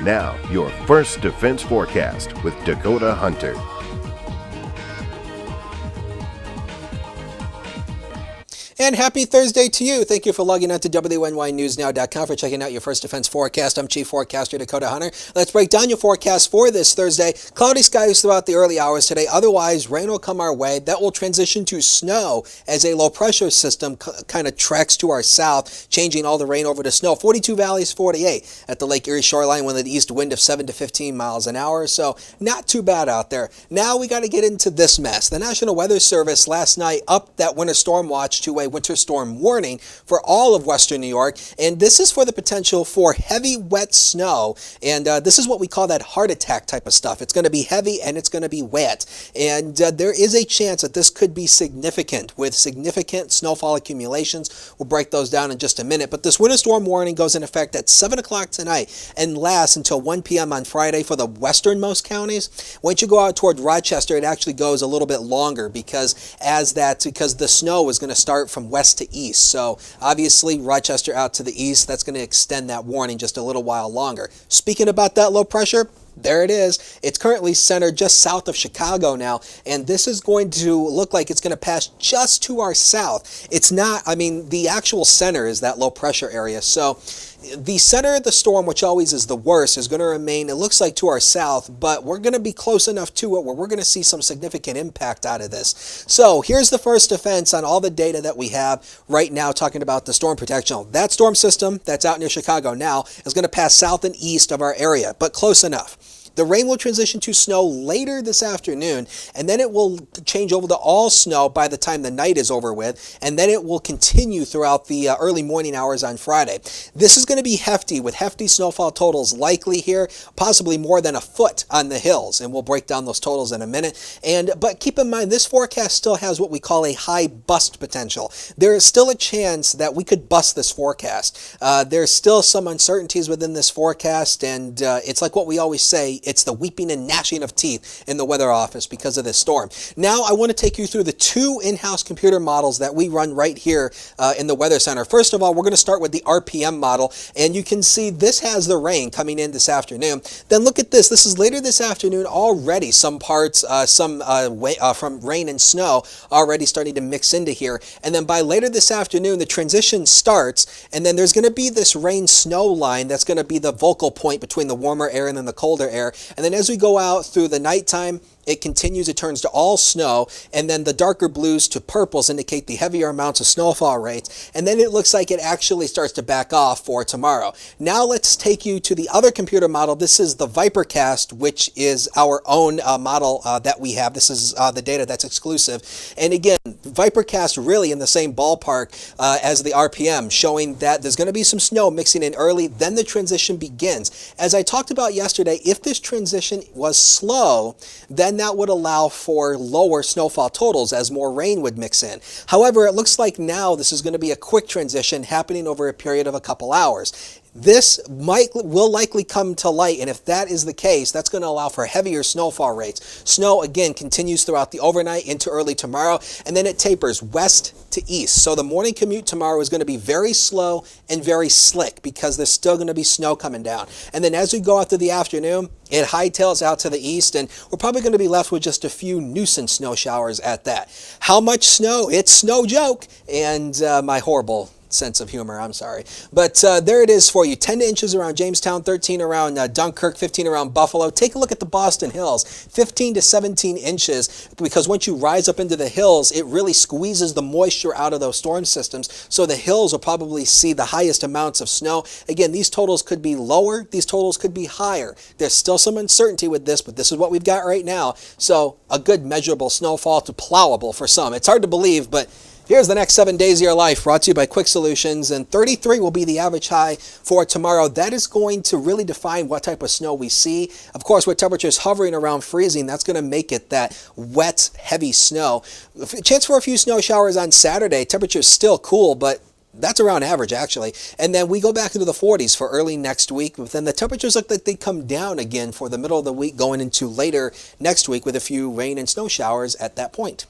Now, your First Defense Forecast with Dakota Hunter. And happy Thursday to you. Thank you for logging on to WNYNewsNow.com for checking out your First Defense Forecast. I'm Chief Forecaster Dakota Hunter. Let's break down your forecast for this Thursday. Cloudy skies throughout the early hours today. Otherwise, rain will come our way. That will transition to snow as a low pressure system kind of tracks to our south, changing all the rain over to snow. 42 valleys, 48 at the Lake Erie shoreline with an east wind of 7 to 15 miles an hour. So not too bad out there. Now we got to get into this mess. The National Weather Service last night upped that winter storm watch to a winter storm warning for all of western New York, and this is for the potential for heavy wet snow, and this is what we call that heart attack type of stuff. It's going to be heavy and it's going to be wet, and there is a chance that this could be significant with significant snowfall accumulations. We'll break those down in just a minute, but this winter storm warning goes in effect at 7 o'clock tonight and lasts until 1 p.m. on Friday for the westernmost counties. Once you go out toward Rochester, it actually goes a little bit longer because the snow is going to start from west to east. So obviously Rochester out to the east, that's going to extend that warning just a little while longer. Speaking about that low pressure, there it is. It's currently centered just south of Chicago now, and this is going to look like it's going to pass just to our south. It's not, the actual center is that low pressure area. So the center of the storm, which always is the worst, is going to remain, it looks like, to our south, but we're going to be close enough to it where we're going to see some significant impact out of this. So here's the first defense on all the data that we have right now talking about the storm protection. That storm system that's out near Chicago now is going to pass south and east of our area, but close enough. The rain will transition to snow later this afternoon, and then it will change over to all snow by the time the night is over with, and then it will continue throughout the early morning hours on Friday. This is going to be hefty, with hefty snowfall totals likely here, possibly more than a foot on the hills, and we'll break down those totals in a minute. But keep in mind, this forecast still has what we call a high bust potential. There is still a chance that we could bust this forecast. There's still some uncertainties within this forecast, and it's like what we always say, it's the weeping and gnashing of teeth in the weather office because of this storm. Now I want to take you through the two in-house computer models that we run right here in the Weather Center. First of all, we're going to start with the RPM model, and you can see this has the rain coming in this afternoon. Then look at this. This is later this afternoon already. Some parts, from rain and snow already starting to mix into here. And then by later this afternoon, the transition starts, and then there's going to be this rain-snow line that's going to be the focal point between the warmer air and then the colder air. And then as we go out through the nighttime, it continues, it turns to all snow, and then the darker blues to purples indicate the heavier amounts of snowfall rates, and then it looks like it actually starts to back off for tomorrow. Now let's take you to the other computer model. This is the Vipercast, which is our own model that we have. This is the data that's exclusive. And again, Vipercast really in the same ballpark as the RPM, showing that there's going to be some snow mixing in early, then the transition begins. As I talked about yesterday, if this transition was slow, then that would allow for lower snowfall totals as more rain would mix in. However, it looks like now this is going to be a quick transition happening over a period of a couple hours. This will likely come to light, and if that is the case, that's going to allow for heavier snowfall rates. Snow, again, continues throughout the overnight into early tomorrow, and then it tapers west to east. So the morning commute tomorrow is going to be very slow and very slick because there's still going to be snow coming down. And then as we go out through the afternoon, it hightails out to the east, and we're probably going to be left with just a few nuisance snow showers at that. How much snow? It's snow joke, and my horrible sense of humor, I'm sorry. But there it is for you. 10 inches around Jamestown, 13 around Dunkirk, 15 around Buffalo. Take a look at the Boston Hills, 15 to 17 inches, because once you rise up into the hills, it really squeezes the moisture out of those storm systems. So the hills will probably see the highest amounts of snow. Again, these totals could be lower. These totals could be higher. There's still some uncertainty with this, but this is what we've got right now. So a good measurable snowfall to plowable for some. It's hard to believe, but here's the next 7 days of your life, brought to you by Quick Solutions, and 33 will be the average high for tomorrow. That is going to really define what type of snow we see. Of course, with temperatures hovering around freezing, that's going to make it that wet, heavy snow. Chance for a few snow showers on Saturday. Temperatures still cool, but that's around average, actually. And then we go back into the 40s for early next week. But then the temperatures look like they come down again for the middle of the week going into later next week with a few rain and snow showers at that point.